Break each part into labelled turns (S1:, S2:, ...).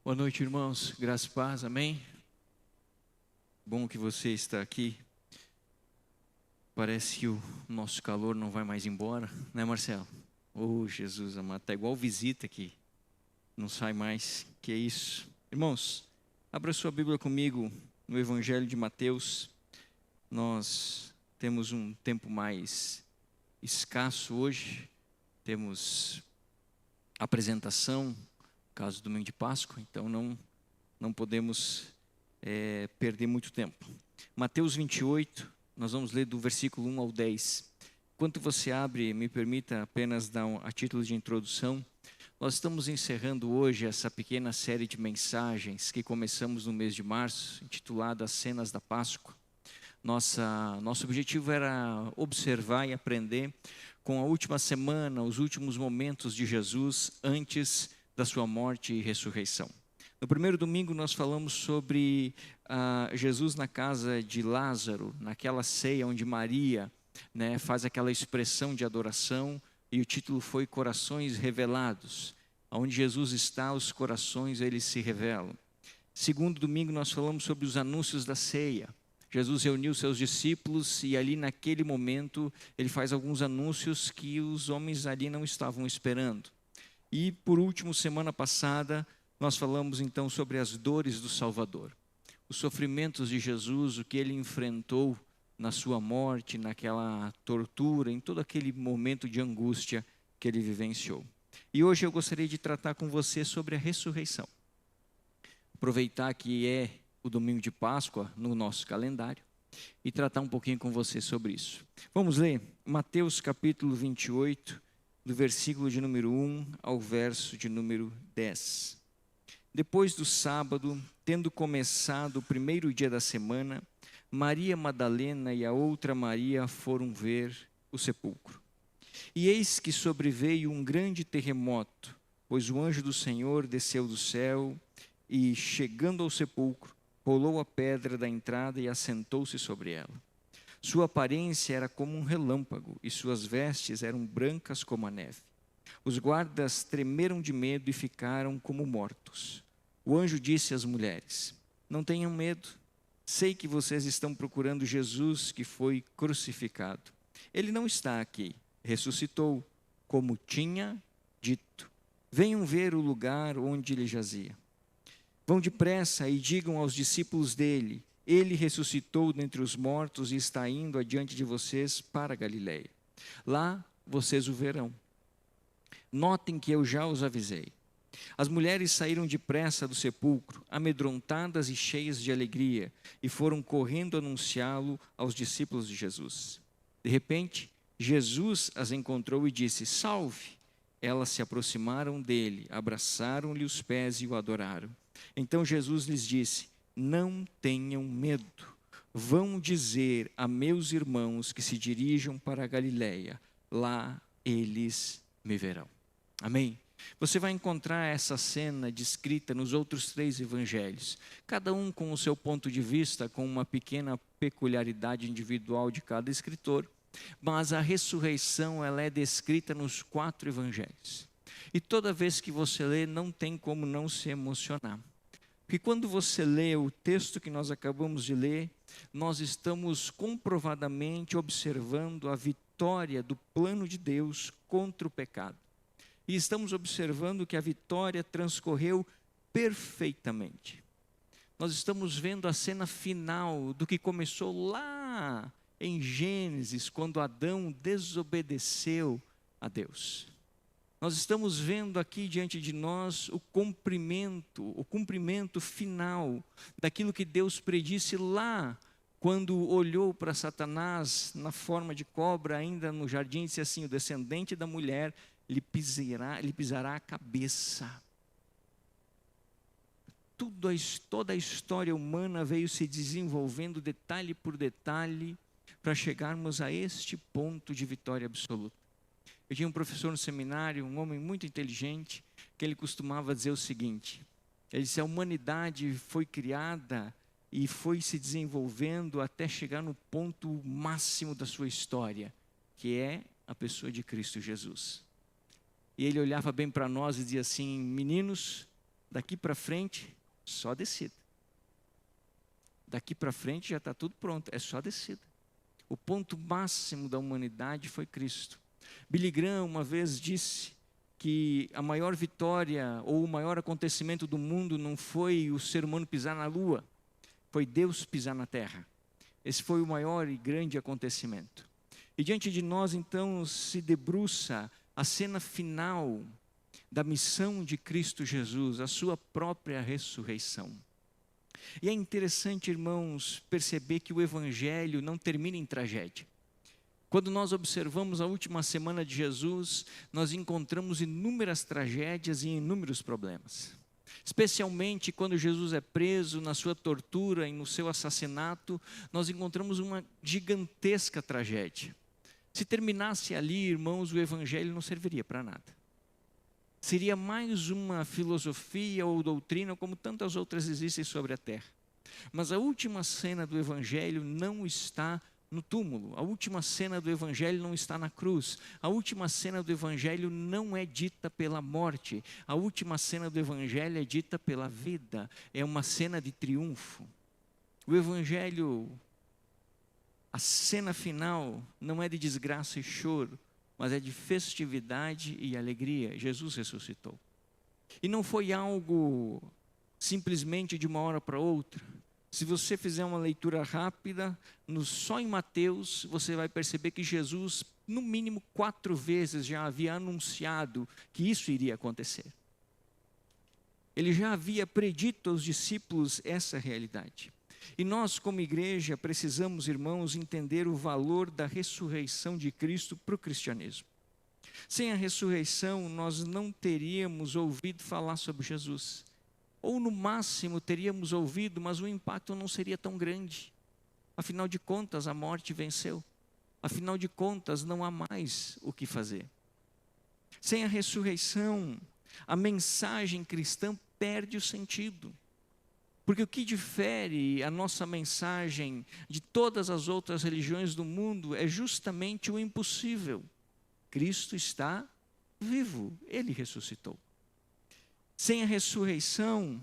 S1: Boa noite, irmãos. Graça e paz, amém? Bom que você está aqui. Parece que o nosso calor não vai mais embora, né, Marcelo? Oh, Jesus amado, tá igual visita aqui, não sai mais. Que é isso? Irmãos, abra sua Bíblia comigo no Evangelho de Mateus. Nós temos um tempo mais escasso hoje. Temos apresentação, caso do domingo de Páscoa, então não podemos perder muito tempo. Mateus 28, nós vamos ler do versículo 1 ao 10. Enquanto você abre, me permita apenas dar a título de introdução. Nós estamos encerrando hoje essa pequena série de mensagens que começamos no mês de março, intitulada As Cenas da Páscoa. Nosso objetivo era observar e aprender com a última semana, os últimos momentos de Jesus antes da sua morte e ressurreição. No primeiro domingo nós falamos sobre Jesus na casa de Lázaro, naquela ceia onde Maria faz aquela expressão de adoração, e o título foi Corações Revelados. Onde Jesus está, os corações eles se revelam. Segundo domingo nós falamos sobre os anúncios da ceia. Jesus reuniu seus discípulos e ali naquele momento ele faz alguns anúncios que os homens ali não estavam esperando. E por último, semana passada, nós falamos então sobre as dores do Salvador. Os sofrimentos de Jesus, o que ele enfrentou na sua morte, naquela tortura, em todo aquele momento de angústia que ele vivenciou. E hoje eu gostaria de tratar com você sobre a ressurreição. Aproveitar que é o domingo de Páscoa no nosso calendário e tratar um pouquinho com você sobre isso. Vamos ler Mateus capítulo 28, do versículo de número 1 ao verso de número 10. Depois do sábado, tendo começado o primeiro dia da semana, Maria Madalena e a outra Maria foram ver o sepulcro. E eis que sobreveio um grande terremoto, pois o anjo do Senhor desceu do céu e, chegando ao sepulcro, rolou a pedra da entrada e assentou-se sobre ela. Sua aparência era como um relâmpago e suas vestes eram brancas como a neve. Os guardas tremeram de medo e ficaram como mortos. O anjo disse às mulheres: não tenham medo, sei que vocês estão procurando Jesus que foi crucificado. Ele não está aqui, ressuscitou, como tinha dito. Venham ver o lugar onde ele jazia. Vão depressa e digam aos discípulos dele: ele ressuscitou dentre os mortos e está indo adiante de vocês para a Galileia. Lá vocês o verão. Notem que eu já os avisei. As mulheres saíram depressa do sepulcro, amedrontadas e cheias de alegria, e foram correndo anunciá-lo aos discípulos de Jesus. De repente, Jesus as encontrou e disse: salve! Elas se aproximaram dele, abraçaram-lhe os pés e o adoraram. Então Jesus lhes disse: não tenham medo. Vão dizer a meus irmãos que se dirijam para a Galileia. Lá eles me verão. Amém? Você vai encontrar essa cena descrita nos outros 3 evangelhos. Cada um com o seu ponto de vista, com uma pequena peculiaridade individual de cada escritor. Mas a ressurreição ela é descrita nos 4 evangelhos. E toda vez que você lê, não tem como não se emocionar. Porque quando você lê o texto que nós acabamos de ler, nós estamos comprovadamente observando a vitória do plano de Deus contra o pecado. E estamos observando que a vitória transcorreu perfeitamente. Nós estamos vendo a cena final do que começou lá em Gênesis, quando Adão desobedeceu a Deus. Nós estamos vendo aqui diante de nós o cumprimento final daquilo que Deus predisse lá, quando olhou para Satanás na forma de cobra, ainda no jardim, e disse assim: o descendente da mulher lhe pisará a cabeça. Toda a história humana veio se desenvolvendo detalhe por detalhe para chegarmos a este ponto de vitória absoluta. Eu tinha um professor no seminário, um homem muito inteligente, que ele costumava dizer o seguinte: ele disse, a humanidade foi criada e foi se desenvolvendo até chegar no ponto máximo da sua história, que é a pessoa de Cristo Jesus. E ele olhava bem para nós e dizia assim: meninos, Daqui para frente, só descida. Daqui para frente já está tudo pronto, é só descida. O ponto máximo da humanidade foi Cristo. Billy Graham uma vez disse que a maior vitória ou o maior acontecimento do mundo não foi o ser humano pisar na lua, foi Deus pisar na terra. Esse foi o maior e grande acontecimento. E diante de nós, então, se debruça a cena final da missão de Cristo Jesus, a sua própria ressurreição. E é interessante, irmãos, perceber que o Evangelho não termina em tragédia. Quando nós observamos a última semana de Jesus, nós encontramos inúmeras tragédias e inúmeros problemas. Especialmente quando Jesus é preso, na sua tortura e no seu assassinato, nós encontramos uma gigantesca tragédia. Se terminasse ali, irmãos, o Evangelho não serviria para nada. Seria mais uma filosofia ou doutrina, como tantas outras existem sobre a terra. Mas a última cena do Evangelho não está no túmulo. A última cena do Evangelho não está na cruz. A última cena do Evangelho não é dita pela morte. A última cena do Evangelho é dita pela vida. É uma cena de triunfo. O Evangelho, a cena final, não é de desgraça e choro, mas é de festividade e alegria. Jesus ressuscitou. E não foi algo simplesmente de uma hora para outra. Se você fizer uma leitura rápida, só em Mateus, você vai perceber que Jesus, no mínimo 4 vezes, já havia anunciado que isso iria acontecer. Ele já havia predito aos discípulos essa realidade. E nós, como igreja, precisamos, irmãos, entender o valor da ressurreição de Cristo para o cristianismo. Sem a ressurreição, nós não teríamos ouvido falar sobre Jesus. Ou no máximo teríamos ouvido, mas o impacto não seria tão grande. Afinal de contas, a morte venceu. Afinal de contas, não há mais o que fazer. Sem a ressurreição, a mensagem cristã perde o sentido. Porque o que difere a nossa mensagem de todas as outras religiões do mundo é justamente o impossível. Cristo está vivo, Ele ressuscitou. Sem a ressurreição,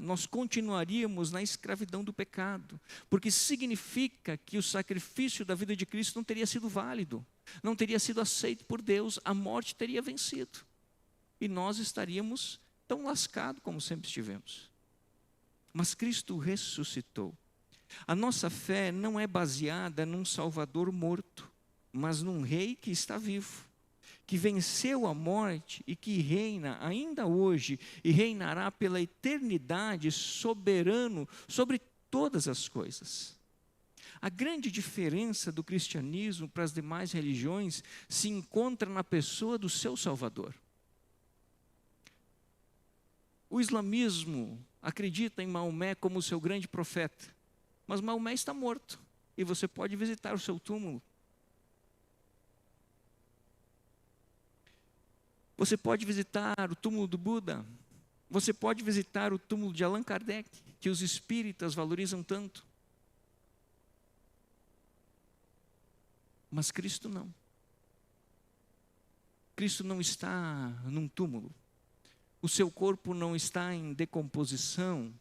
S1: nós continuaríamos na escravidão do pecado, porque significa que o sacrifício da vida de Cristo não teria sido válido, não teria sido aceito por Deus, a morte teria vencido, e nós estaríamos tão lascados como sempre estivemos. Mas Cristo ressuscitou. A nossa fé não é baseada num Salvador morto, mas num Rei que está vivo, que venceu a morte e que reina ainda hoje e reinará pela eternidade, soberano sobre todas as coisas. A grande diferença do cristianismo para as demais religiões se encontra na pessoa do seu Salvador. O islamismo acredita em Maomé como seu grande profeta, mas Maomé está morto e você pode visitar o seu túmulo. Você pode visitar o túmulo do Buda, você pode visitar o túmulo de Allan Kardec, que os espíritas valorizam tanto. Mas Cristo não. Cristo não está num túmulo. O seu corpo não está em decomposição.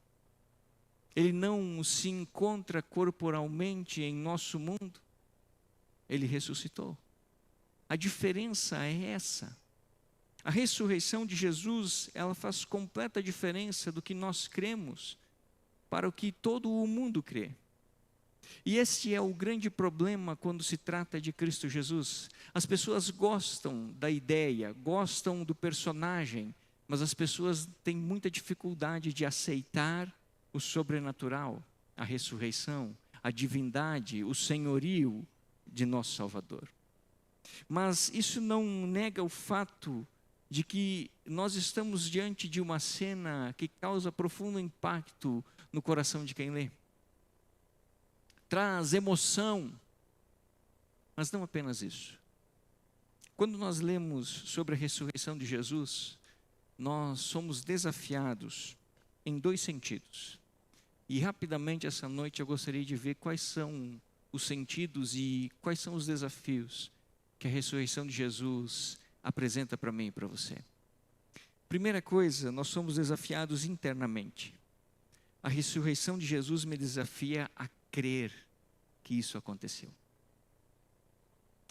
S1: Ele não se encontra corporalmente em nosso mundo. Ele ressuscitou. A diferença é essa. A ressurreição de Jesus, ela faz completa diferença do que nós cremos para o que todo o mundo crê. E esse é o grande problema quando se trata de Cristo Jesus. As pessoas gostam da ideia, gostam do personagem, mas as pessoas têm muita dificuldade de aceitar o sobrenatural, a ressurreição, a divindade, o senhorio de nosso Salvador. Mas isso não nega o fato de que nós estamos diante de uma cena que causa profundo impacto no coração de quem lê. Traz emoção, mas não apenas isso. Quando nós lemos sobre a ressurreição de Jesus, nós somos desafiados em 2 sentidos. E rapidamente essa noite eu gostaria de ver quais são os sentidos e quais são os desafios que a ressurreição de Jesus apresenta para mim e para você. Primeira coisa, nós somos desafiados internamente. A ressurreição de Jesus me desafia a crer que isso aconteceu.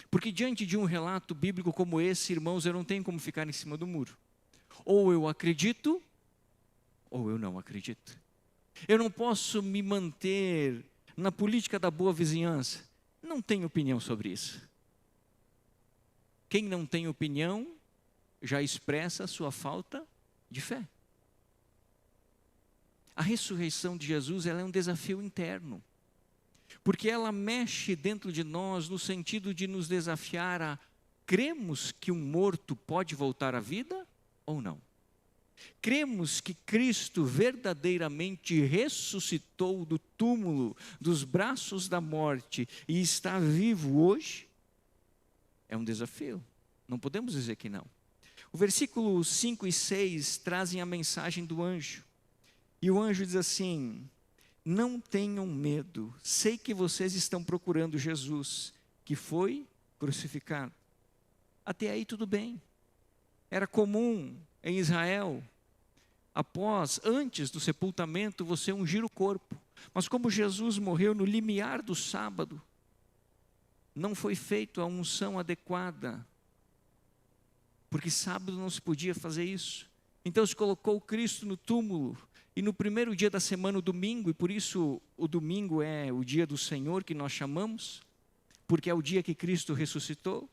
S1: Porque diante de um relato bíblico como esse, irmãos, eu não tenho como ficar em cima do muro. Ou eu acredito, ou eu não acredito. Eu não posso me manter na política da boa vizinhança. Não tenho opinião sobre isso. Quem não tem opinião já expressa a sua falta de fé. A ressurreição de Jesus, ela é um desafio interno. Porque ela mexe dentro de nós no sentido de nos desafiar a cremos que um morto pode voltar à vida ou não? Cremos que Cristo verdadeiramente ressuscitou do túmulo, dos braços da morte e está vivo hoje? É um desafio, não podemos dizer que não. O versículo 5 e 6 trazem a mensagem do anjo. E o anjo diz assim: não tenham medo, sei que vocês estão procurando Jesus, que foi crucificado. Até aí tudo bem. Era comum em Israel, antes do sepultamento, você ungir o corpo. Mas como Jesus morreu no limiar do sábado, não foi feita a unção adequada, porque sábado não se podia fazer isso. Então se colocou Cristo no túmulo, e no primeiro dia da semana, o domingo, e por isso o domingo é o dia do Senhor que nós chamamos, porque é o dia que Cristo ressuscitou.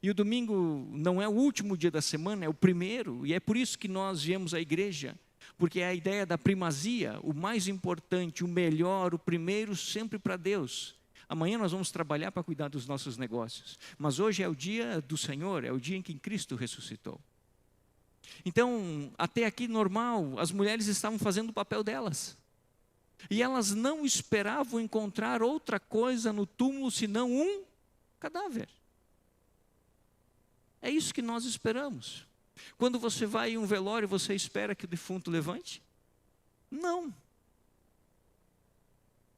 S1: E o domingo não é o último dia da semana, é o primeiro, e é por isso que nós viemos à igreja, porque é a ideia da primazia, o mais importante, o melhor, o primeiro sempre para Deus. Amanhã nós vamos trabalhar para cuidar dos nossos negócios, mas hoje é o dia do Senhor, é o dia em que Cristo ressuscitou. Então, até aqui normal, as mulheres estavam fazendo o papel delas. E elas não esperavam encontrar outra coisa no túmulo senão um cadáver. É isso que nós esperamos. Quando você vai em um velório, você espera que o defunto levante? Não.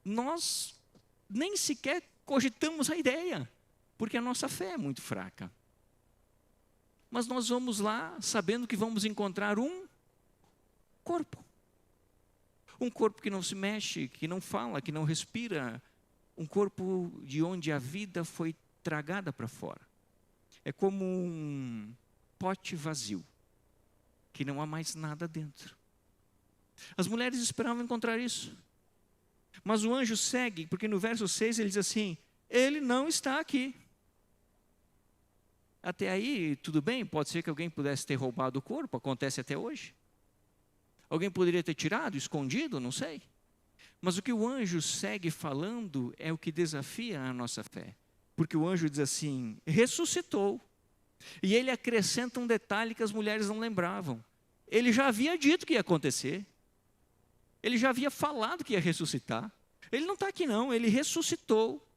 S1: Nós nem sequer cogitamos a ideia, porque a nossa fé é muito fraca. Mas nós vamos lá sabendo que vamos encontrar um corpo. Um corpo que não se mexe, que não fala, que não respira. Um corpo de onde a vida foi tragada para fora. É como um pote vazio, que não há mais nada dentro. As mulheres esperavam encontrar isso. Mas o anjo segue, porque no verso 6 ele diz assim: ele não está aqui. Até aí, tudo bem, pode ser que alguém pudesse ter roubado o corpo, acontece até hoje. Alguém poderia ter tirado, escondido, não sei. Mas o que o anjo segue falando é o que desafia a nossa fé. Porque o anjo diz assim: ressuscitou. E ele acrescenta um detalhe que as mulheres não lembravam. Ele já havia dito que ia acontecer. Ele já havia falado que ia ressuscitar. Ele não está aqui não, ele ressuscitou.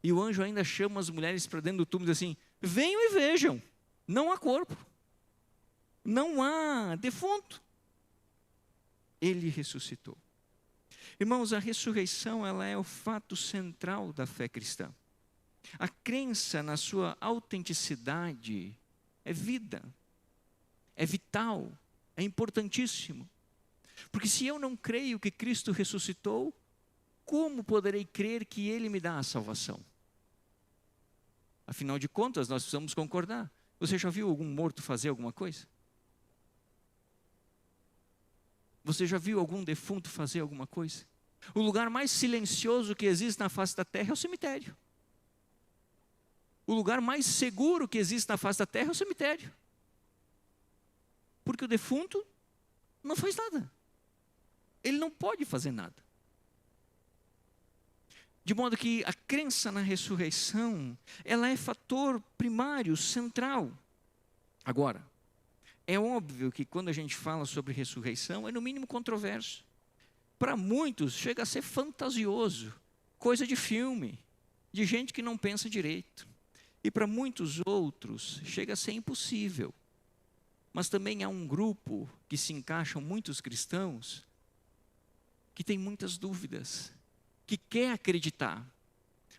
S1: E o anjo ainda chama as mulheres para dentro do túmulo e diz assim: venham e vejam, não há corpo, não há defunto. Ele ressuscitou. Irmãos, a ressurreição, ela é o fato central da fé cristã. A crença na sua autenticidade é vida, é vital, é importantíssimo. Porque se eu não creio que Cristo ressuscitou, como poderei crer que Ele me dá a salvação? Afinal de contas, nós precisamos concordar. Você já viu algum morto fazer alguma coisa? Você já viu algum defunto fazer alguma coisa? O lugar mais silencioso que existe na face da terra é o cemitério. O lugar mais seguro que existe na face da terra é o cemitério. Porque o defunto não faz nada. Ele não pode fazer nada. De modo que a crença na ressurreição, ela é fator primário, central. Agora, é óbvio que quando a gente fala sobre ressurreição, é no mínimo controverso. Para muitos chega a ser fantasioso, coisa de filme, de gente que não pensa direito. E para muitos outros chega a ser impossível. Mas também há um grupo que se encaixam muitos cristãos, que tem muitas dúvidas, que quer acreditar,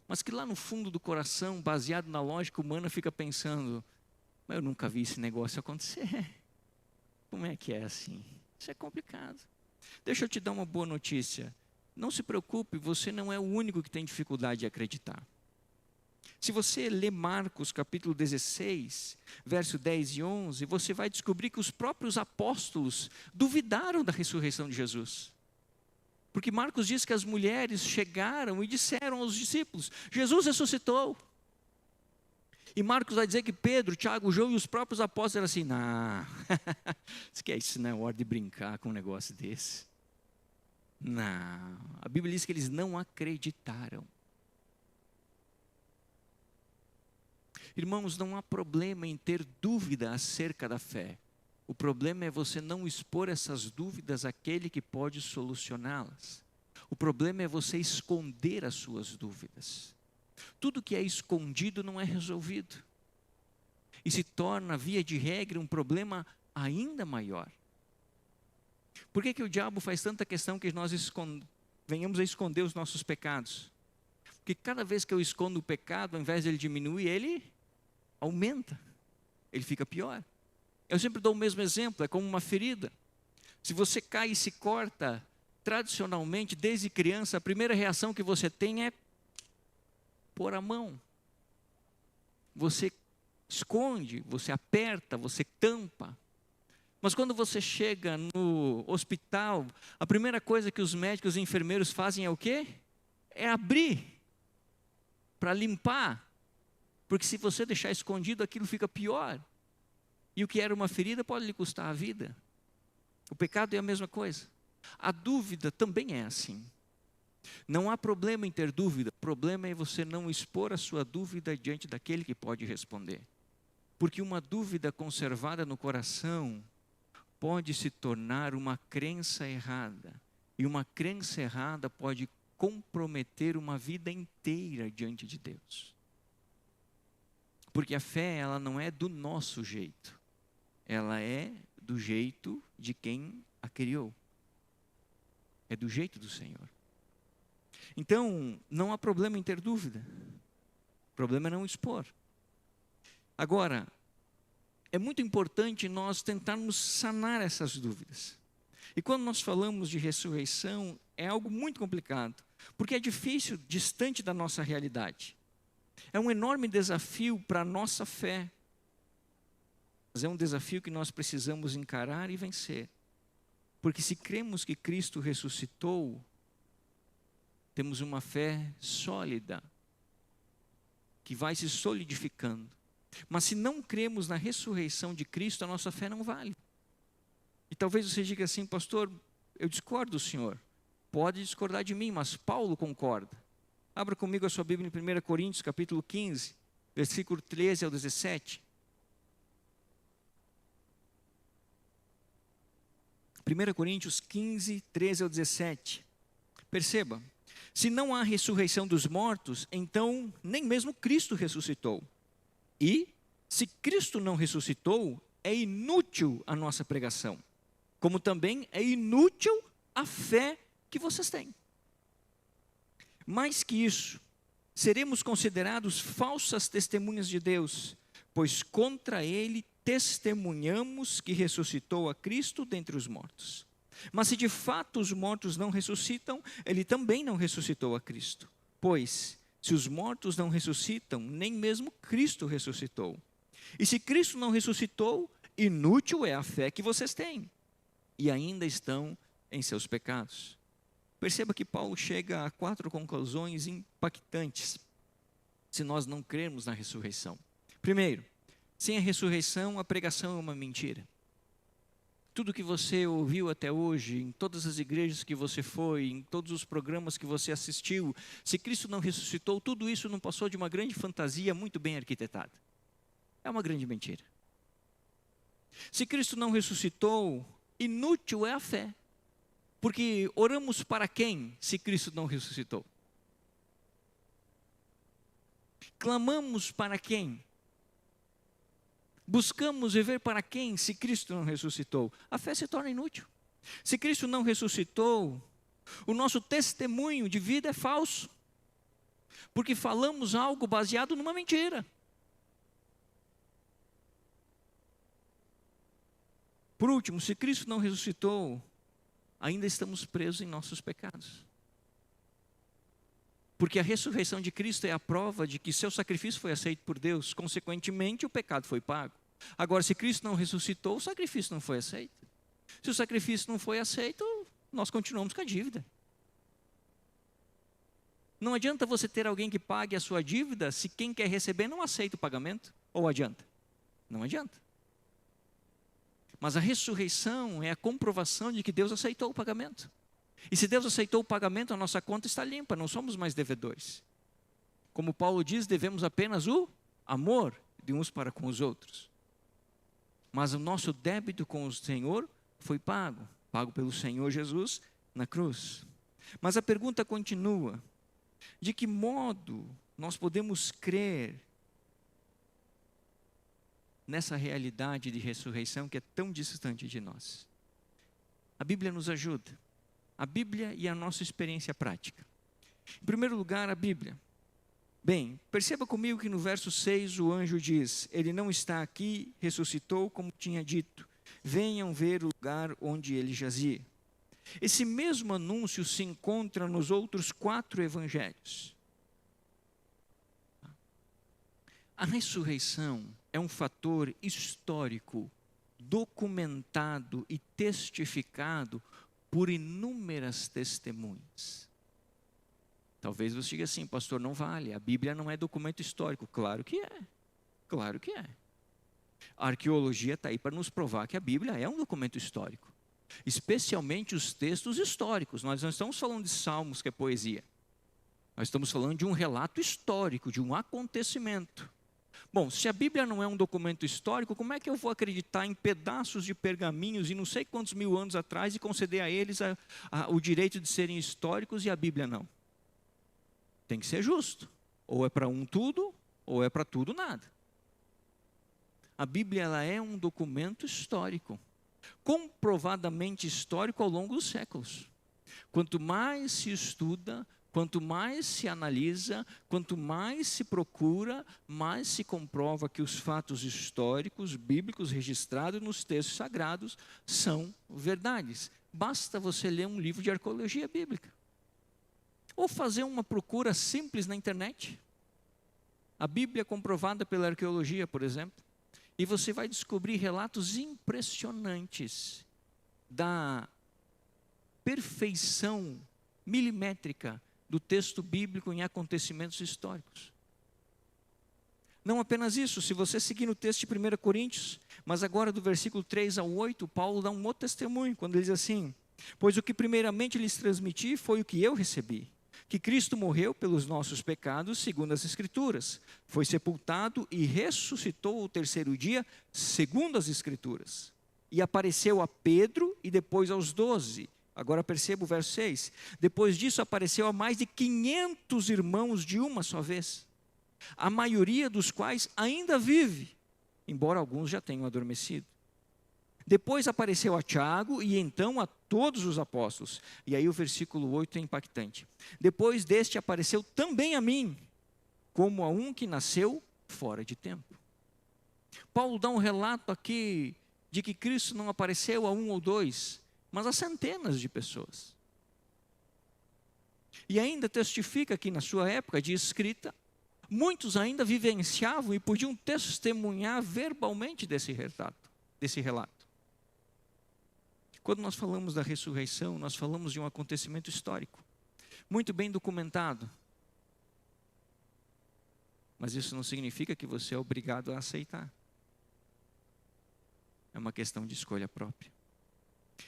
S1: mas que lá no fundo do coração, baseado na lógica humana, fica pensando: mas eu nunca vi esse negócio acontecer. Como é que é assim? Isso é complicado. Deixa eu te dar uma boa notícia. Não se preocupe, você não é o único que tem dificuldade de acreditar. Se você ler Marcos capítulo 16, verso 10 e 11, você vai descobrir que os próprios apóstolos duvidaram da ressurreição de Jesus. Porque Marcos diz que as mulheres chegaram e disseram aos discípulos: Jesus ressuscitou. E Marcos vai dizer que Pedro, Tiago, João e os próprios apóstolos eram assim: não, esquece, não é hora de brincar com um negócio desse. Não, a Bíblia diz que eles não acreditaram. Irmãos, não há problema em ter dúvida acerca da fé. O problema é você não expor essas dúvidas àquele que pode solucioná-las. O problema é você esconder as suas dúvidas. Tudo que é escondido não é resolvido. E se torna, via de regra, um problema ainda maior. Por que o diabo faz tanta questão que nós venhamos a esconder os nossos pecados? Porque cada vez que eu escondo o pecado, ao invés de ele diminuir, ele aumenta. Ele fica pior. Eu sempre dou o mesmo exemplo, é como uma ferida. Se você cai e se corta, tradicionalmente, desde criança, a primeira reação que você tem é pôr a mão. Você esconde, você aperta, você tampa. Mas quando você chega no hospital, a primeira coisa que os médicos e enfermeiros fazem é o quê? É abrir, para limpar. Porque se você deixar escondido, aquilo fica pior. E o que era uma ferida pode lhe custar a vida. O pecado é a mesma coisa. A dúvida também é assim. Não há problema em ter dúvida, o problema é você não expor a sua dúvida diante daquele que pode responder. Porque uma dúvida conservada no coração pode se tornar uma crença errada. E uma crença errada pode comprometer uma vida inteira diante de Deus. Porque a fé, ela não é do nosso jeito. Ela é do jeito de quem a criou. É do jeito do Senhor. Então, não há problema em ter dúvida. O problema é não expor. Agora, é muito importante nós tentarmos sanar essas dúvidas. E quando nós falamos de ressurreição, é algo muito complicado. Porque é difícil, distante da nossa realidade. É um enorme desafio para a nossa fé. Mas é um desafio que nós precisamos encarar e vencer. Porque se cremos que Cristo ressuscitou, temos uma fé sólida, que vai se solidificando. Mas se não cremos na ressurreição de Cristo, a nossa fé não vale. E talvez você diga assim: pastor, eu discordo do senhor. Pode discordar de mim, mas Paulo concorda. Abra comigo a sua Bíblia em 1 Coríntios, capítulo 15, versículo 13 ao 17. 1 Coríntios 15, 13 ao 17. Perceba, se não há ressurreição dos mortos, então nem mesmo Cristo ressuscitou. E, se Cristo não ressuscitou, é inútil a nossa pregação, como também é inútil a fé que vocês têm. Mais que isso, seremos considerados falsas testemunhas de Deus, pois contra Ele testemunhamos que ressuscitou a Cristo dentre os mortos. Mas se de fato os mortos não ressuscitam, Ele também não ressuscitou a Cristo. Pois, se os mortos não ressuscitam, nem mesmo Cristo ressuscitou. E se Cristo não ressuscitou, inútil é a fé que vocês têm, e ainda estão em seus pecados. Perceba que Paulo chega a 4 conclusões impactantes, se nós não crermos na ressurreição. Primeiro, sem a ressurreição, a pregação é uma mentira. Tudo que você ouviu até hoje, em todas as igrejas que você foi, em todos os programas que você assistiu, se Cristo não ressuscitou, tudo isso não passou de uma grande fantasia muito bem arquitetada. É uma grande mentira. Se Cristo não ressuscitou, inútil é a fé. Porque oramos para quem, se Cristo não ressuscitou? Clamamos para quem? Buscamos viver para quem, se Cristo não ressuscitou? A fé se torna inútil. Se Cristo não ressuscitou, o nosso testemunho de vida é falso. Porque falamos algo baseado numa mentira. Por último, se Cristo não ressuscitou, ainda estamos presos em nossos pecados. Porque a ressurreição de Cristo é a prova de que seu sacrifício foi aceito por Deus, consequentemente o pecado foi pago. Agora, se Cristo não ressuscitou, o sacrifício não foi aceito. Se o sacrifício não foi aceito, nós continuamos com a dívida. Não adianta você ter alguém que pague a sua dívida se quem quer receber não aceita o pagamento, ou adianta? Não adianta. Mas a ressurreição é a comprovação de que Deus aceitou o pagamento. E se Deus aceitou o pagamento, a nossa conta está limpa, não somos mais devedores. Como Paulo diz, devemos apenas o amor de uns para com os outros. Mas o nosso débito com o Senhor foi pago pelo Senhor Jesus na cruz. Mas a pergunta continua: de que modo nós podemos crer nessa realidade de ressurreição que é tão distante de nós? A Bíblia nos ajuda. A Bíblia e a nossa experiência prática. Em primeiro lugar, a Bíblia. Bem, perceba comigo que no verso 6 o anjo diz: ele não está aqui, ressuscitou como tinha dito. Venham ver o lugar onde ele jazia. Esse mesmo anúncio se encontra nos outros 4 evangelhos. A ressurreição é um fator histórico, documentado e testificado por inúmeras testemunhas. Talvez você diga assim: pastor, não vale, a Bíblia não é documento histórico. Claro que é, claro que é. A arqueologia está aí para nos provar que a Bíblia é um documento histórico. Especialmente os textos históricos. Nós não estamos falando de salmos, que é poesia. Nós estamos falando de um relato histórico, de um acontecimento. Bom, se a Bíblia não é um documento histórico, como é que eu vou acreditar em pedaços de pergaminhos e não sei quantos mil anos atrás e conceder a eles o direito de serem históricos e a Bíblia não? Tem que ser justo. Ou é para um tudo, ou é para tudo nada. A Bíblia ela é um documento histórico, comprovadamente histórico ao longo dos séculos. Quanto mais se estuda, quanto mais se analisa, quanto mais se procura, mais se comprova que os fatos históricos, bíblicos, registrados nos textos sagrados, são verdades. Basta você ler um livro de arqueologia bíblica. Ou fazer uma procura simples na internet. A Bíblia comprovada pela arqueologia, por exemplo. E você vai descobrir relatos impressionantes da perfeição milimétrica do texto bíblico em acontecimentos históricos. Não apenas isso, se você seguir no texto de 1 Coríntios, mas agora do versículo 3 ao 8, Paulo dá um outro testemunho, quando ele diz assim: pois o que primeiramente lhes transmiti foi o que eu recebi, que Cristo morreu pelos nossos pecados, segundo as Escrituras, foi sepultado e ressuscitou ao terceiro dia, segundo as Escrituras, e apareceu a Pedro e depois aos 12. Agora perceba o verso 6. Depois disso apareceu a mais de 500 irmãos de uma só vez, a maioria dos quais ainda vive, embora alguns já tenham adormecido. Depois apareceu a Tiago e então a todos os apóstolos. E aí o versículo 8 é impactante. Depois deste apareceu também a mim, como a um que nasceu fora de tempo. Paulo dá um relato aqui de que Cristo não apareceu a um ou dois, mas a centenas de pessoas. E ainda testifica que na sua época de escrita, muitos ainda vivenciavam e podiam testemunhar verbalmente desse relato. Quando nós falamos da ressurreição, nós falamos de um acontecimento histórico, muito bem documentado. Mas isso não significa que você é obrigado a aceitar. É uma questão de escolha própria.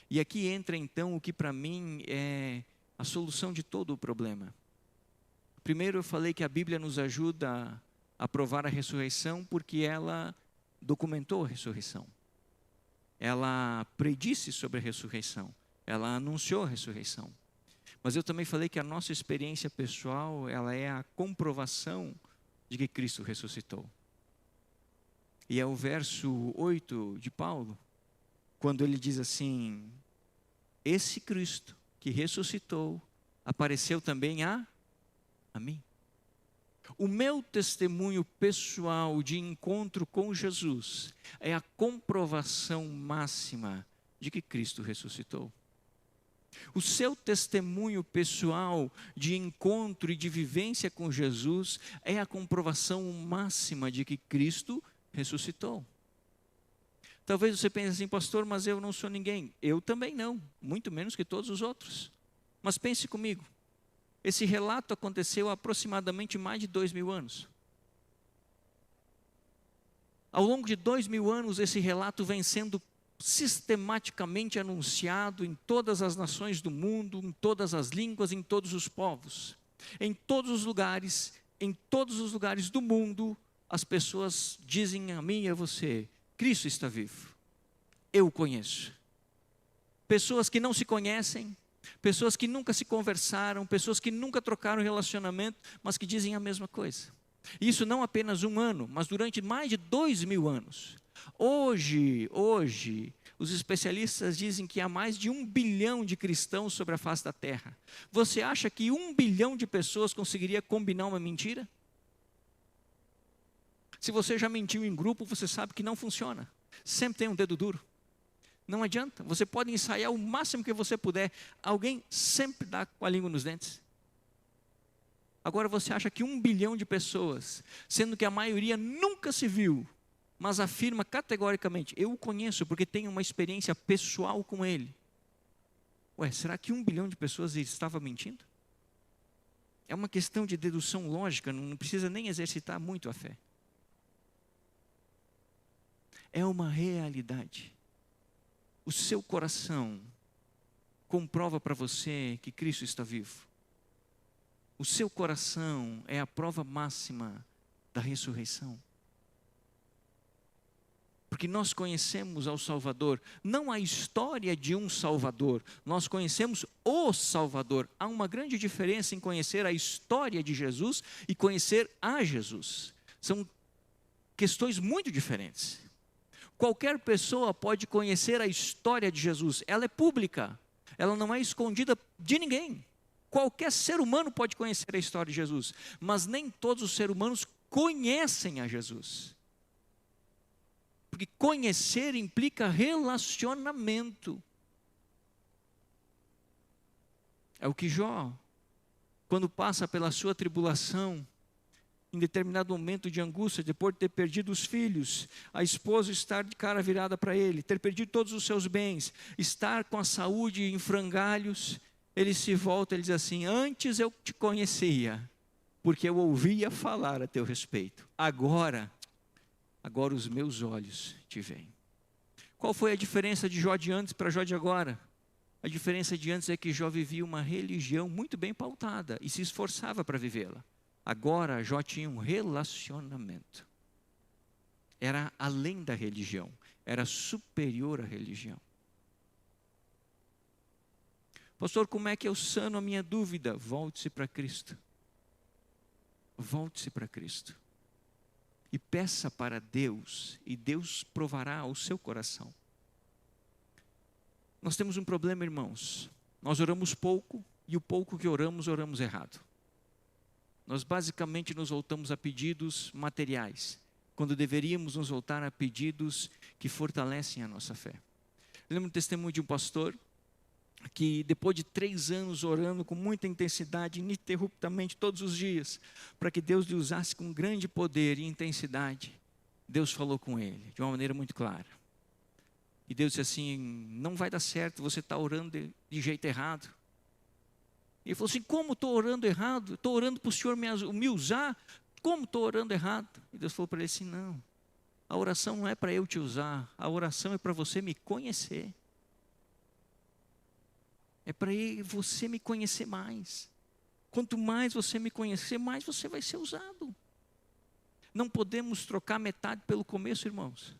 S1: E aqui entra então o que para mim é a solução de todo o problema. Primeiro eu falei que a Bíblia nos ajuda a provar a ressurreição porque ela documentou a ressurreição. Ela predisse sobre a ressurreição. Ela anunciou a ressurreição. Mas eu também falei que a nossa experiência pessoal, ela é a comprovação de que Cristo ressuscitou. E é o verso 8 de Paulo, quando ele diz assim: esse Cristo que ressuscitou, apareceu também a mim. O meu testemunho pessoal de encontro com Jesus é a comprovação máxima de que Cristo ressuscitou. O seu testemunho pessoal de encontro e de vivência com Jesus é a comprovação máxima de que Cristo ressuscitou. Talvez você pense assim, pastor, mas eu não sou ninguém. Eu também não, muito menos que todos os outros. Mas pense comigo, esse relato aconteceu há aproximadamente mais de 2000 anos. Ao longo de 2000 anos, esse relato vem sendo sistematicamente anunciado em todas as nações do mundo, em todas as línguas, em todos os povos. Em todos os lugares do mundo, as pessoas dizem a mim e a você, Cristo está vivo. Eu o conheço. Pessoas que não se conhecem, pessoas que nunca se conversaram, pessoas que nunca trocaram relacionamento, mas que dizem a mesma coisa. Isso não apenas um ano, mas durante mais de 2000 anos. Hoje, os especialistas dizem que há mais de 1 bilhão de cristãos sobre a face da terra. Você acha que 1 bilhão de pessoas conseguiria combinar uma mentira? Se você já mentiu em grupo, você sabe que não funciona. Sempre tem um dedo duro. Não adianta, você pode ensaiar o máximo que você puder. Alguém sempre dá com a língua nos dentes. Agora você acha que 1 bilhão de pessoas, sendo que a maioria nunca se viu, mas afirma categoricamente, eu o conheço porque tenho uma experiência pessoal com ele. Ué, será que 1 bilhão de pessoas estava mentindo? É uma questão de dedução lógica, não precisa nem exercitar muito a fé. É uma realidade. O seu coração comprova para você que Cristo está vivo. O seu coração é a prova máxima da ressurreição. Porque nós conhecemos ao Salvador, não a história de um Salvador, nós conhecemos o Salvador. Há uma grande diferença em conhecer a história de Jesus e conhecer a Jesus. São questões muito diferentes. Qualquer pessoa pode conhecer a história de Jesus, ela é pública, ela não é escondida de ninguém. Qualquer ser humano pode conhecer a história de Jesus, mas nem todos os seres humanos conhecem a Jesus. Porque conhecer implica relacionamento. É o que Jó, quando passa pela sua tribulação, em determinado momento de angústia, depois de ter perdido os filhos, a esposa estar de cara virada para ele, ter perdido todos os seus bens, estar com a saúde em frangalhos, ele se volta e diz assim, antes eu te conhecia, porque eu ouvia falar a teu respeito, agora os meus olhos te veem. Qual foi a diferença de Jó de antes para Jó de agora? A diferença de antes é que Jó vivia uma religião muito bem pautada e se esforçava para vivê-la. Agora Jó tinha um relacionamento. Era além da religião, era superior à religião. Pastor, como é que eu sano a minha dúvida? Volte-se para Cristo. Volte-se para Cristo. E peça para Deus, e Deus provará o seu coração. Nós temos um problema, irmãos. Nós oramos pouco, e o pouco que oramos errado. Nós basicamente nos voltamos a pedidos materiais, quando deveríamos nos voltar a pedidos que fortalecem a nossa fé. Eu lembro um testemunho de um pastor, que depois de 3 anos orando com muita intensidade, ininterruptamente, todos os dias, para que Deus lhe usasse com grande poder e intensidade, Deus falou com ele, de uma maneira muito clara. E Deus disse assim, não vai dar certo, você está orando de jeito errado. Ele falou assim, como estou orando errado? Estou orando para o Senhor me usar, como estou orando errado? E Deus falou para ele assim, não, a oração não é para eu te usar, a oração é para você me conhecer. É para você me conhecer mais. Quanto mais você me conhecer, mais você vai ser usado. Não podemos trocar metade pelo começo, irmãos.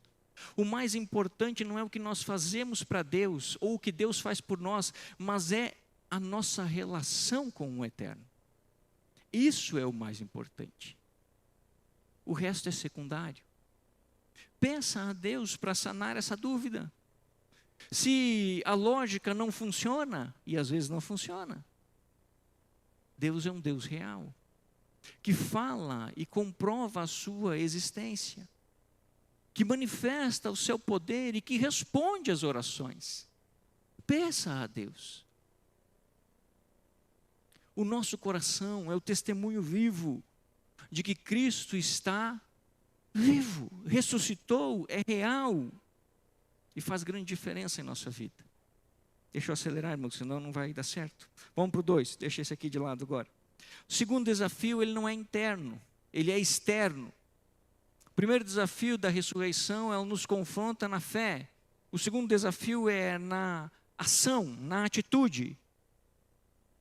S1: O mais importante não é o que nós fazemos para Deus, ou o que Deus faz por nós, mas é a nossa relação com o Eterno. Isso é o mais importante. O resto é secundário. Peça a Deus para sanar essa dúvida. Se a lógica não funciona, e às vezes não funciona, Deus é um Deus real. que fala e comprova a sua existência, que manifesta o seu poder e que responde às orações. Peça a Deus. O nosso coração é o testemunho vivo de que Cristo está vivo, ressuscitou, é real e faz grande diferença em nossa vida. Deixa eu acelerar, irmão, senão não vai dar certo. Vamos para o 2, deixa esse aqui de lado agora. O segundo desafio, ele não é interno, ele é externo. O primeiro desafio da ressurreição, ela nos confronta na fé. O segundo desafio é na ação, na atitude.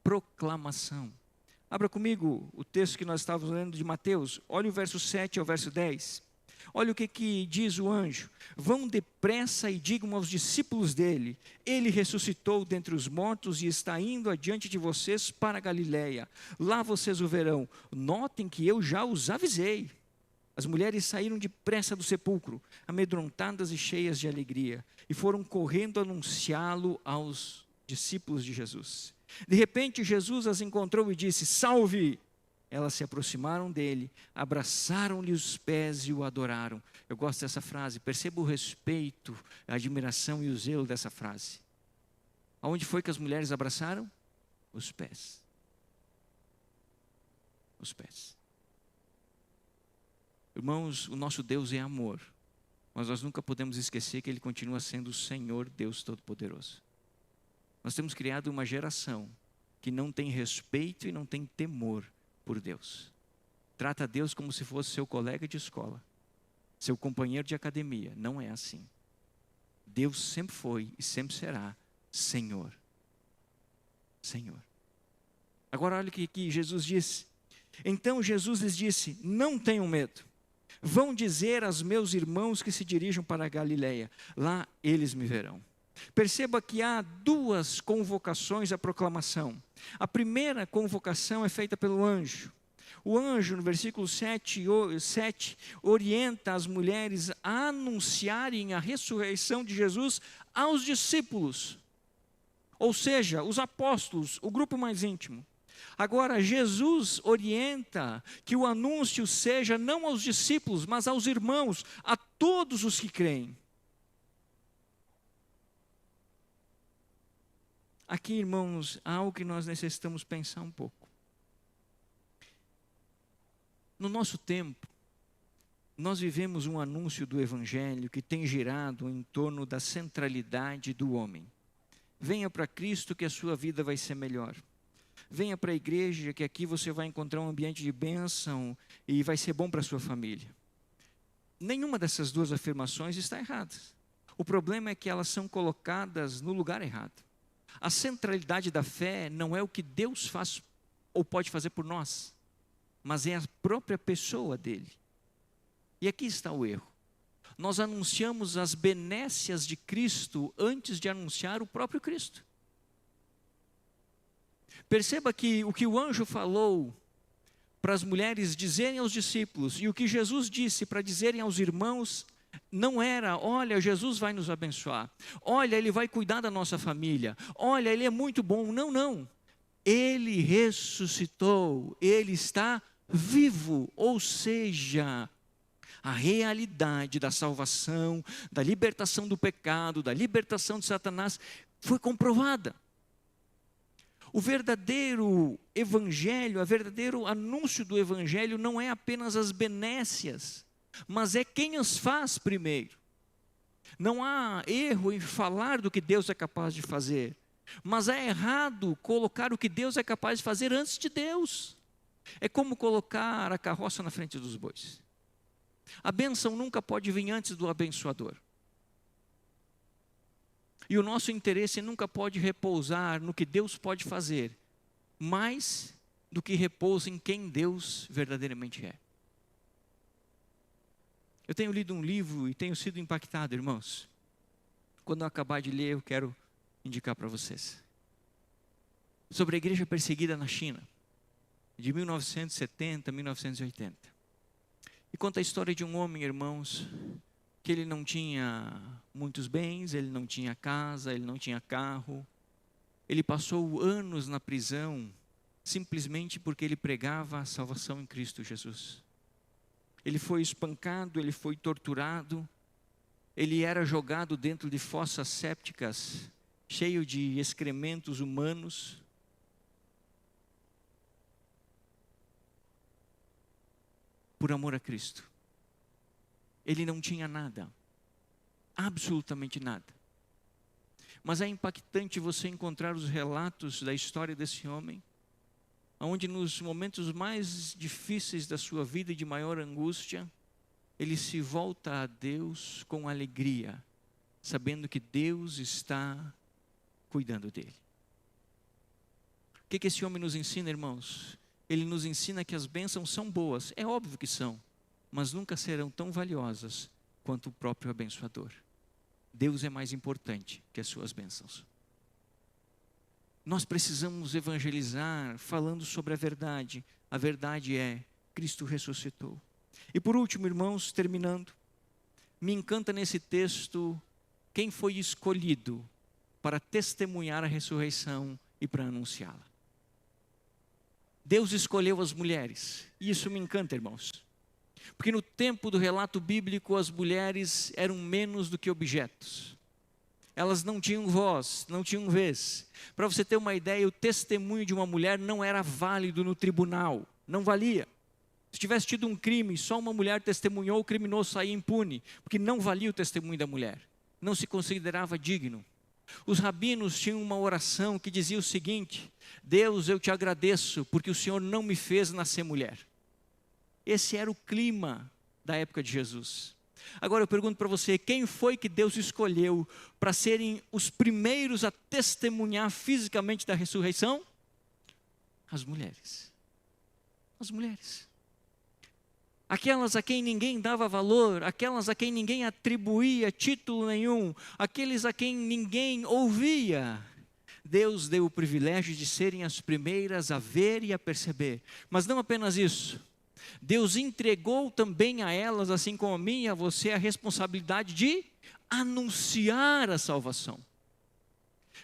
S1: Proclamação. Abra comigo o texto que nós estávamos lendo de Mateus. Olha o verso 7 ao verso 10. Olha o que diz o anjo. Vão depressa e digam aos discípulos dele: ele ressuscitou dentre os mortos e está indo adiante de vocês para a Galiléia. Lá vocês o verão. Notem que eu já os avisei. As mulheres saíram depressa do sepulcro, amedrontadas e cheias de alegria, e foram correndo anunciá-lo aos discípulos de Jesus. De repente Jesus as encontrou e disse: salve! Elas se aproximaram dele, abraçaram-lhe os pés e o adoraram. Eu gosto dessa frase, perceba o respeito, a admiração e o zelo dessa frase. Aonde foi que as mulheres abraçaram? Os pés. Os pés. Irmãos, o nosso Deus é amor, mas nós nunca podemos esquecer que Ele continua sendo o Senhor Deus Todo-Poderoso. Nós temos criado uma geração que não tem respeito e não tem temor por Deus. Trata Deus como se fosse seu colega de escola, seu companheiro de academia. Não é assim. Deus sempre foi e sempre será Senhor. Senhor. Agora olha o que Jesus disse. Então Jesus lhes disse: não tenham medo. Vão dizer aos meus irmãos que se dirijam para a Galiléia. Lá eles me verão. Perceba que há duas convocações à proclamação. A primeira convocação é feita pelo anjo. O anjo, no versículo 7, orienta as mulheres a anunciarem a ressurreição de Jesus aos discípulos. Ou seja, os apóstolos, o grupo mais íntimo. Agora, Jesus orienta que o anúncio seja não aos discípulos, mas aos irmãos, a todos os que creem. Aqui, irmãos, há algo que nós necessitamos pensar um pouco. No nosso tempo, nós vivemos um anúncio do Evangelho que tem girado em torno da centralidade do homem. Venha para Cristo que a sua vida vai ser melhor. Venha para a igreja que aqui você vai encontrar um ambiente de bênção e vai ser bom para a sua família. Nenhuma dessas duas afirmações está errada. O problema é que elas são colocadas no lugar errado. A centralidade da fé não é o que Deus faz ou pode fazer por nós, mas é a própria pessoa dele. E aqui está o erro. Nós anunciamos as benécias de Cristo antes de anunciar o próprio Cristo. Perceba que o que o anjo falou para as mulheres dizerem aos discípulos e o que Jesus disse para dizerem aos irmãos não era: olha, Jesus vai nos abençoar, olha, Ele vai cuidar da nossa família, olha, Ele é muito bom. Não, não. Ele ressuscitou, Ele está vivo, ou seja, a realidade da salvação, da libertação do pecado, da libertação de Satanás foi comprovada. O verdadeiro evangelho, o verdadeiro anúncio do evangelho não é apenas as benécias, mas é quem as faz primeiro. Não há erro em falar do que Deus é capaz de fazer, mas é errado colocar o que Deus é capaz de fazer antes de Deus. É como colocar a carroça na frente dos bois. A bênção nunca pode vir antes do abençoador. E o nosso interesse nunca pode repousar no que Deus pode fazer, mais do que repousa em quem Deus verdadeiramente é. Eu tenho lido um livro e tenho sido impactado, irmãos. Quando eu acabar de ler, eu quero indicar para vocês. Sobre a igreja perseguida na China, de 1970 a 1980. E conta a história de um homem, irmãos, que ele não tinha muitos bens, ele não tinha casa, ele não tinha carro. Ele passou anos na prisão simplesmente porque ele pregava a salvação em Cristo Jesus. Ele foi espancado, ele foi torturado, ele era jogado dentro de fossas sépticas, cheio de excrementos humanos. Por amor a Cristo. Ele não tinha nada, absolutamente nada. Mas é impactante você encontrar os relatos da história desse homem, onde nos momentos mais difíceis da sua vida e de maior angústia, ele se volta a Deus com alegria, sabendo que Deus está cuidando dele. O que esse homem nos ensina, irmãos? Ele nos ensina que as bênçãos são boas, é óbvio que são, mas nunca serão tão valiosas quanto o próprio abençoador. Deus é mais importante que as suas bênçãos. Nós precisamos evangelizar falando sobre a verdade. A verdade é, Cristo ressuscitou. E por último, irmãos, terminando, me encanta nesse texto quem foi escolhido para testemunhar a ressurreição e para anunciá-la. Deus escolheu as mulheres, e isso me encanta, irmãos. Porque no tempo do relato bíblico, as mulheres eram menos do que objetos. Elas não tinham voz, não tinham vez. Para você ter uma ideia, o testemunho de uma mulher não era válido no tribunal, não valia. Se tivesse tido um crime, só uma mulher testemunhou, o criminoso saía impune, porque não valia o testemunho da mulher, não se considerava digno. Os rabinos tinham uma oração que dizia o seguinte: Deus, eu te agradeço, porque o Senhor não me fez nascer mulher. Esse era o clima da época de Jesus. Agora eu pergunto para você, quem foi que Deus escolheu para serem os primeiros a testemunhar fisicamente da ressurreição? As mulheres. As mulheres. Aquelas a quem ninguém dava valor, aquelas a quem ninguém atribuía título nenhum, aqueles a quem ninguém ouvia. Deus deu o privilégio de serem as primeiras a ver e a perceber. Mas não apenas isso. Deus entregou também a elas, assim como a mim e a você, a responsabilidade de anunciar a salvação.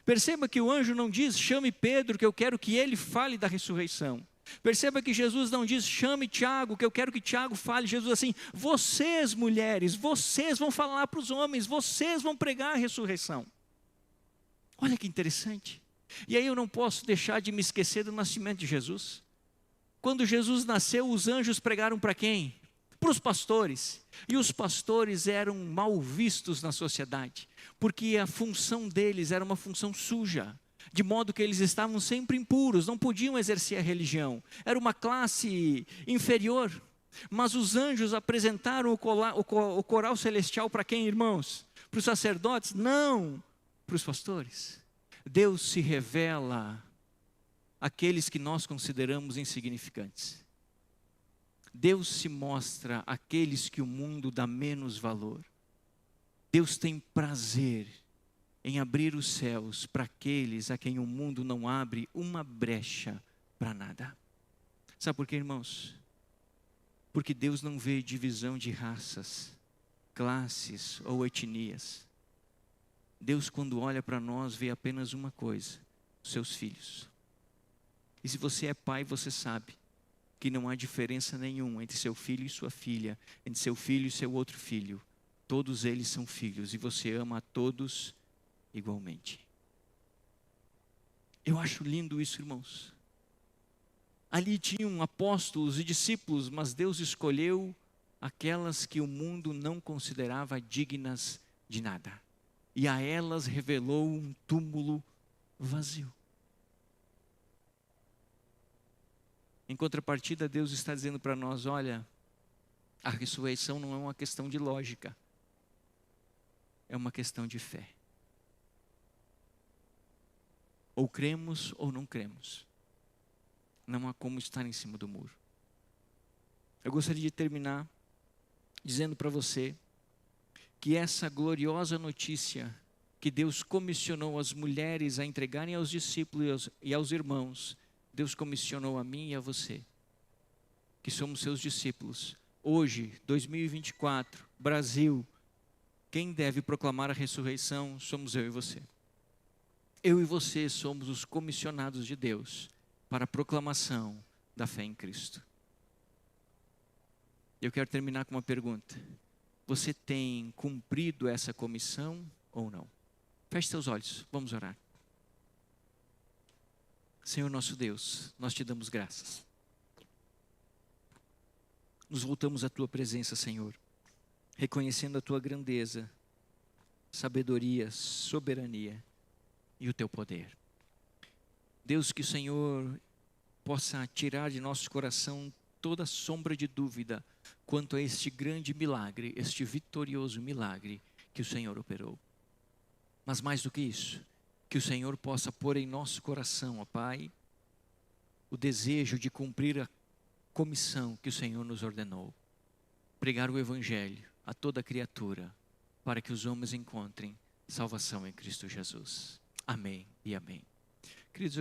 S1: Perceba que o anjo não diz, chame Pedro, que eu quero que ele fale da ressurreição. Perceba que Jesus não diz, chame Tiago, que eu quero que Tiago fale. Jesus assim, vocês mulheres, vocês vão falar para os homens, vocês vão pregar a ressurreição. Olha que interessante. E aí eu não posso deixar de me esquecer do nascimento de Jesus. Quando Jesus nasceu, os anjos pregaram para quem? Para os pastores. E os pastores eram mal vistos na sociedade, porque a função deles era uma função suja, de modo que eles estavam sempre impuros, não podiam exercer a religião. Era uma classe inferior. Mas os anjos apresentaram o coral celestial para quem, irmãos? Para os sacerdotes? Não, para os pastores. Deus se revela àqueles que nós consideramos insignificantes. Deus se mostra àqueles que o mundo dá menos valor. Deus tem prazer em abrir os céus para aqueles a quem o mundo não abre uma brecha para nada. Sabe por quê, irmãos? Porque Deus não vê divisão de raças, classes ou etnias. Deus, quando olha para nós, vê apenas uma coisa: os seus filhos. E se você é pai, você sabe que não há diferença nenhuma entre seu filho e sua filha, entre seu filho e seu outro filho. Todos eles são filhos e você ama a todos igualmente. Eu acho lindo isso, irmãos. Ali tinham apóstolos e discípulos, mas Deus escolheu aquelas que o mundo não considerava dignas de nada. E a elas revelou um túmulo vazio. Em contrapartida, Deus está dizendo para nós, olha, a ressurreição não é uma questão de lógica, é uma questão de fé. Ou cremos ou não cremos. Não há como estar em cima do muro. Eu gostaria de terminar dizendo para você que essa gloriosa notícia que Deus comissionou as mulheres a entregarem aos discípulos e aos irmãos, Deus comissionou a mim e a você, que somos seus discípulos. Hoje, 2024, Brasil, quem deve proclamar a ressurreição somos eu e você. Eu e você somos os comissionados de Deus para a proclamação da fé em Cristo. Eu quero terminar com uma pergunta. Você tem cumprido essa comissão ou não? Feche seus olhos, vamos orar. Senhor nosso Deus, nós te damos graças. Nos voltamos à tua presença, Senhor, reconhecendo a tua grandeza, sabedoria, soberania e o teu poder. Deus, que o Senhor possa tirar de nosso coração toda sombra de dúvida quanto a este grande milagre, este vitorioso milagre que o Senhor operou. Mas mais do que isso, que o Senhor possa pôr em nosso coração, ó Pai, o desejo de cumprir a comissão que o Senhor nos ordenou. Pregar o Evangelho a toda criatura, para que os homens encontrem salvação em Cristo Jesus. Amém e amém. Queridos,